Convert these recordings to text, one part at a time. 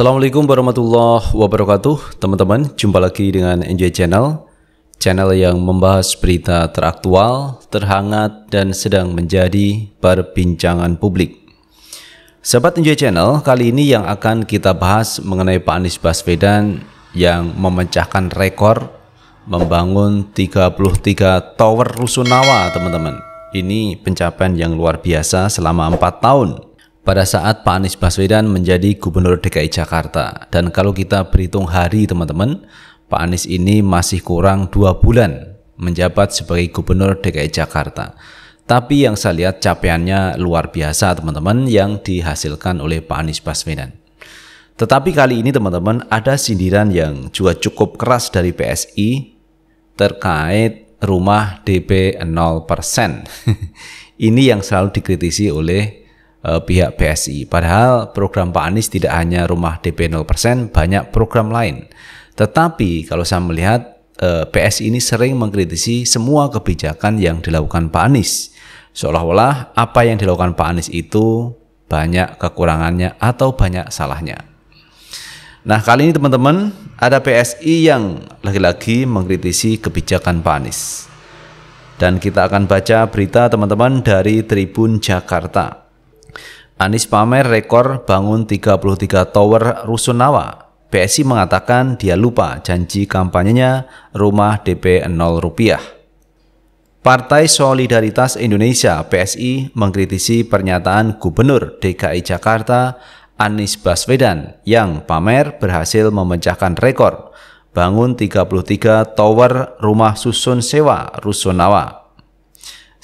Assalamualaikum warahmatullahi wabarakatuh. Teman-teman, jumpa lagi dengan Enjoy Channel, channel yang membahas berita teraktual, terhangat, dan sedang menjadi perbincangan publik. Sahabat Enjoy Channel, kali ini yang akan kita bahas mengenai Pak Anies Baswedan yang memecahkan rekor membangun 33 tower rusunawa, teman-teman. Ini pencapaian yang luar biasa selama 4 tahun. Pada saat Pak Anies Baswedan menjadi Gubernur DKI Jakarta. Dan kalau kita berhitung hari, teman-teman, Pak Anies ini masih kurang 2 bulan menjabat sebagai Gubernur DKI Jakarta. Tapi yang saya lihat capaiannya luar biasa, teman-teman, yang dihasilkan oleh Pak Anies Baswedan. Tetapi kali ini, teman-teman, ada sindiran yang juga cukup keras dari PSI terkait rumah DP 0%. Ini yang selalu dikritisi oleh pihak PSI. Padahal program Pak Anies tidak hanya rumah DP 0%, banyak program lain. Tetapi kalau saya melihat PSI ini sering mengkritisi semua kebijakan yang dilakukan Pak Anies. Seolah-olah apa yang dilakukan Pak Anies itu banyak kekurangannya atau banyak salahnya. Nah, kali ini teman-teman ada PSI yang lagi-lagi mengkritisi kebijakan Pak Anies. Dan kita akan baca berita teman-teman dari Tribun Jakarta. Anies pamer rekor bangun 33 tower rusunawa. PSI mengatakan dia lupa janji kampanyenya rumah DP 0 rupiah. Partai Solidaritas Indonesia (PSI) mengkritisi pernyataan Gubernur DKI Jakarta Anies Baswedan yang pamer berhasil memecahkan rekor bangun 33 tower rumah susun sewa rusunawa.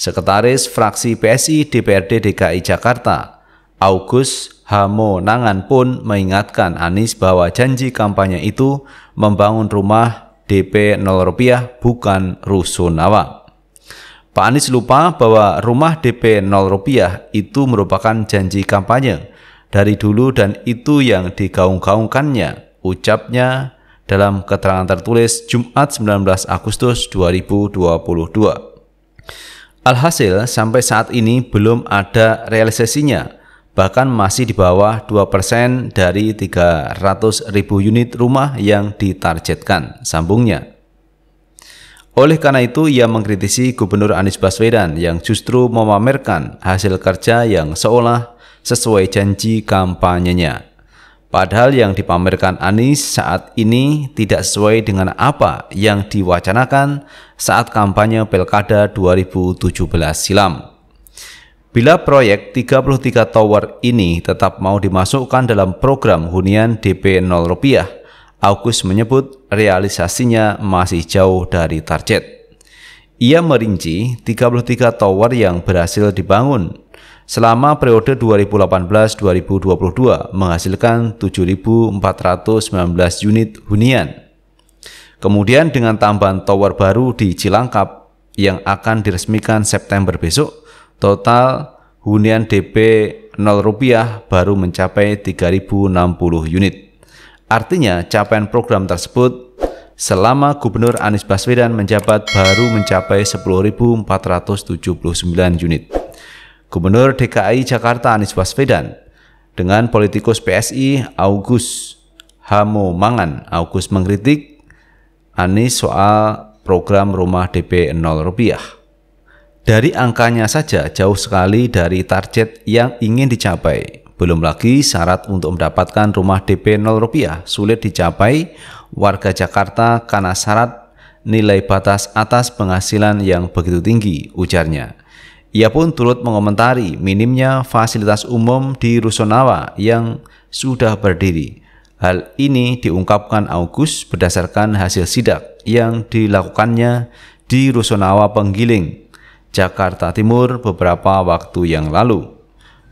Sekretaris Fraksi PSI DPRD DKI Jakarta Agus Hamonangan pun mengingatkan Anies bahwa janji kampanye itu membangun rumah DP 0 rupiah bukan rusunawa. Pak Anies lupa bahwa rumah DP 0 rupiah itu merupakan janji kampanye dari dulu dan itu yang digaung-gaungkannya, ucapnya dalam keterangan tertulis Jumat 19 Agustus 2022. Alhasil sampai saat ini belum ada realisasinya. Bahkan masih di bawah 2% dari 300.000 unit rumah yang ditargetkan, sambungnya. Oleh karena itu, ia mengkritisi Gubernur Anies Baswedan yang justru memamerkan hasil kerja yang seolah sesuai janji kampanyenya. Padahal yang dipamerkan Anies saat ini tidak sesuai dengan apa yang diwacanakan saat kampanye Pilkada 2017 silam. Bila proyek 33 tower ini tetap mau dimasukkan dalam program hunian DP 0 rupiah, Agus menyebut realisasinya masih jauh dari target. Ia merinci 33 tower yang berhasil dibangun selama periode 2018-2022 menghasilkan 7.419 unit hunian. Kemudian dengan tambahan tower baru di Cilangkap yang akan diresmikan September besok, total hunian DP 0 rupiah baru mencapai 3.060 unit. Artinya capaian program tersebut selama Gubernur Anies Baswedan menjabat baru mencapai 10.479 unit. Gubernur DKI Jakarta Anies Baswedan dengan politikus PSI Agus Hamonangan mengkritik Anies soal program rumah DP 0 rupiah. Dari angkanya saja jauh sekali dari target yang ingin dicapai. Belum lagi syarat untuk mendapatkan rumah DP 0 rupiah sulit dicapai warga Jakarta karena syarat nilai batas atas penghasilan yang begitu tinggi, ujarnya. Ia pun turut mengomentari minimnya fasilitas umum di rusunawa yang sudah berdiri. Hal ini diungkapkan Agus berdasarkan hasil sidak yang dilakukannya di Rusunawa Penggiling, Jakarta Timur beberapa waktu yang lalu.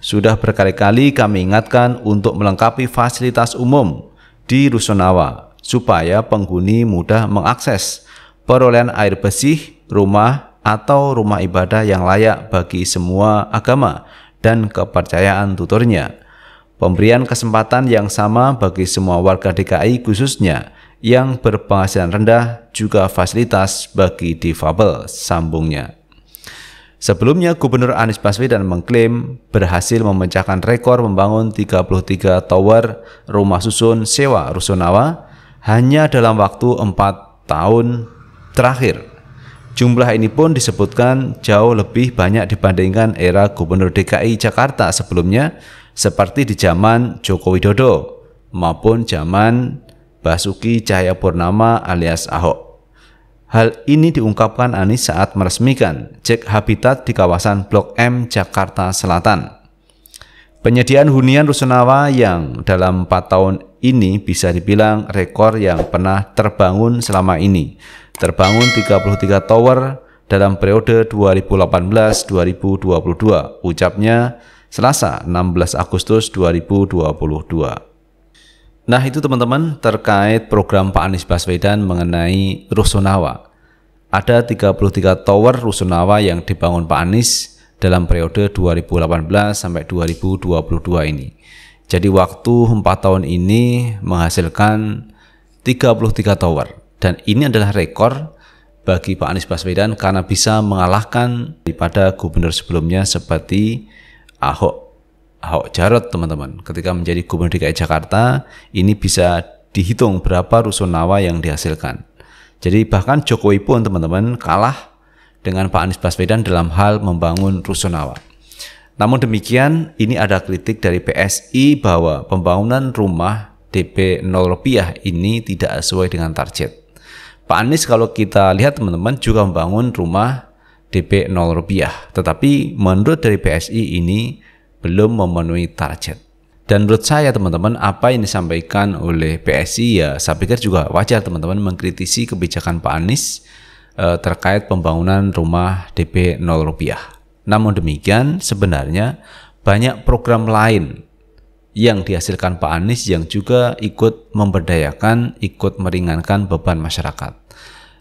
Sudah berkali-kali kami ingatkan untuk melengkapi fasilitas umum di rusunawa supaya penghuni mudah mengakses perolehan air bersih, rumah atau rumah ibadah yang layak bagi semua agama dan kepercayaan tuturnya. Pemberian kesempatan yang sama bagi semua warga DKI khususnya yang berpenghasilan rendah juga fasilitas bagi difabel, sambungnya. Sebelumnya, Gubernur Anies Baswedan mengklaim berhasil memecahkan rekor membangun 33 tower rumah susun sewa rusunawa hanya dalam waktu 4 tahun terakhir. Jumlah ini pun disebutkan jauh lebih banyak dibandingkan era Gubernur DKI Jakarta sebelumnya, seperti di zaman Joko Widodo maupun zaman Basuki Cahayapurnama alias Ahok. Hal ini diungkapkan Anies saat meresmikan cek habitat di kawasan Blok M, Jakarta Selatan. Penyediaan hunian rusunawa yang dalam 4 tahun ini bisa dibilang rekor yang pernah terbangun selama ini. Terbangun 33 tower dalam periode 2018-2022, ucapnya Selasa 16 Agustus 2022. Nah, itu teman-teman terkait program Pak Anies Baswedan mengenai rusunawa. Ada 33 tower rusunawa yang dibangun Pak Anies dalam periode 2018 sampai 2022 ini. Jadi waktu 4 tahun ini menghasilkan 33 tower. Dan ini adalah rekor bagi Pak Anies Baswedan karena bisa mengalahkan daripada gubernur sebelumnya seperti Ahok Jarot, teman-teman. Ketika menjadi Gubernur DKI Jakarta, ini bisa dihitung berapa rusunawa yang dihasilkan. Jadi bahkan Jokowi pun, teman-teman, kalah dengan Pak Anies Baswedan dalam hal membangun rusunawa. Namun demikian, ini ada kritik dari PSI bahwa pembangunan rumah DP 0 rupiah ini tidak sesuai dengan target. Pak Anies kalau kita lihat, teman-teman, juga membangun rumah DP 0 rupiah. Tetapi menurut dari PSI ini belum memenuhi target. Dan menurut saya, teman-teman, apa yang disampaikan oleh PSI ya saya pikir juga wajar, teman-teman, mengkritisi kebijakan Pak Anies terkait pembangunan rumah DP 0 rupiah. Namun demikian, sebenarnya banyak program lain yang dihasilkan Pak Anies yang juga ikut memberdayakan, ikut meringankan beban masyarakat.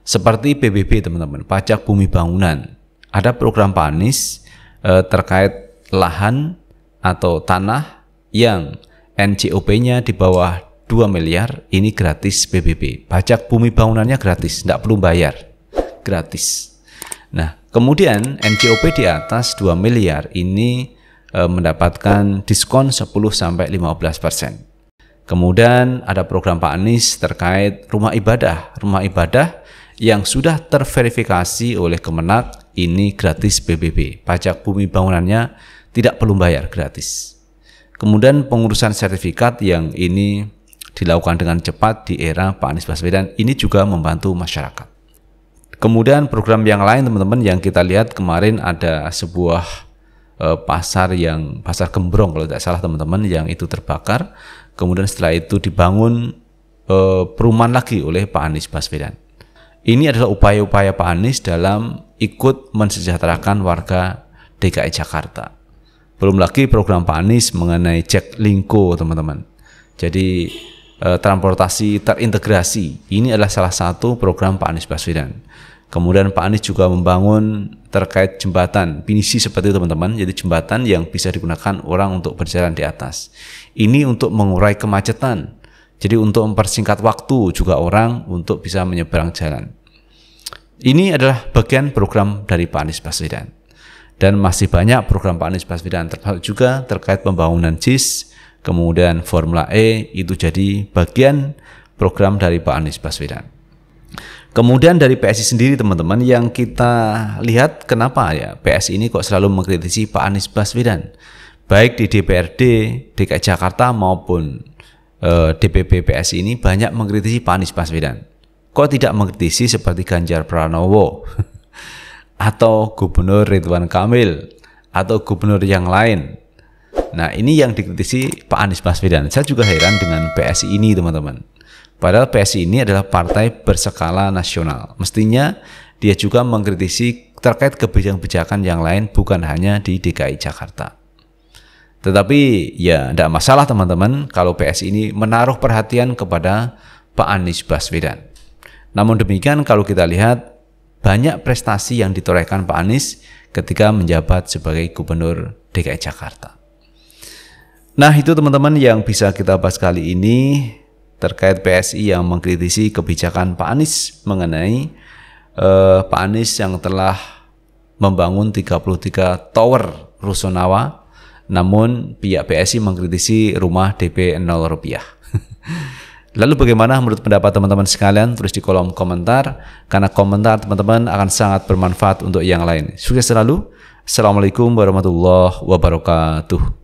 Seperti PBB, teman-teman, pajak bumi bangunan. Ada program Pak Anies terkait lahan atau tanah yang NJOP-nya di bawah 2 miliar, ini gratis PBB. Pajak bumi bangunannya gratis, tidak perlu bayar, gratis. Nah, kemudian NJOP di atas 2 miliar ini mendapatkan diskon 10-15%. Kemudian ada program Pak Anies terkait rumah ibadah. Rumah ibadah yang sudah terverifikasi oleh Kemenak ini gratis PBB. Pajak bumi bangunannya tidak perlu bayar, gratis. Kemudian pengurusan sertifikat yang ini dilakukan dengan cepat di era Pak Anies Baswedan, ini juga membantu masyarakat. Kemudian program yang lain, teman-teman, yang kita lihat kemarin ada sebuah pasar Gembrong kalau tidak salah, teman-teman, yang itu terbakar. Kemudian setelah itu dibangun perumahan lagi oleh Pak Anies Baswedan. Ini adalah upaya-upaya Pak Anies dalam ikut mensejahterakan warga DKI Jakarta. Belum lagi program Pak Anies mengenai Jaklingko, teman-teman. Jadi transportasi terintegrasi, ini adalah salah satu program Pak Anies Baswedan. Kemudian Pak Anies juga membangun terkait jembatan pinisi seperti itu, teman-teman. Jadi jembatan yang bisa digunakan orang untuk berjalan di atas. Ini untuk mengurai kemacetan. Jadi untuk mempersingkat waktu juga orang untuk bisa menyeberang jalan. Ini adalah bagian program dari Pak Anies Baswedan. Dan masih banyak program Pak Anies Baswedan, termasuk juga terkait pembangunan JIS, kemudian Formula E, itu jadi bagian program dari Pak Anies Baswedan. Kemudian dari PSI sendiri, teman-teman, yang kita lihat kenapa ya PSI ini kok selalu mengkritisi Pak Anies Baswedan, baik di DPRD DKI Jakarta maupun DPP PSI ini banyak mengkritisi Pak Anies Baswedan. Kok tidak mengkritisi seperti Ganjar Pranowo atau Gubernur Ridwan Kamil atau gubernur yang lain? Nah, ini yang dikritisi Pak Anies Baswedan. Saya juga heran dengan PSI ini, teman-teman. Padahal PSI ini adalah partai berskala nasional. Mestinya dia juga mengkritisi terkait kebijakan-kebijakan yang lain, bukan hanya di DKI Jakarta. Tetapi ya tidak masalah, teman-teman, kalau PSI ini menaruh perhatian kepada Pak Anies Baswedan. Namun demikian, kalau kita lihat banyak prestasi yang ditorehkan Pak Anies ketika menjabat sebagai Gubernur DKI Jakarta. Nah, itu teman-teman yang bisa kita bahas kali ini terkait PSI yang mengkritisi kebijakan Pak Anies mengenai Pak Anies yang telah membangun 33 tower rusunawa, namun pihak PSI mengkritisi rumah DP 0 rupiah. Lalu bagaimana menurut pendapat teman-teman sekalian? Tulis di kolom komentar, karena komentar teman-teman akan sangat bermanfaat untuk yang lain. Sukses selalu. Assalamualaikum warahmatullahi wabarakatuh.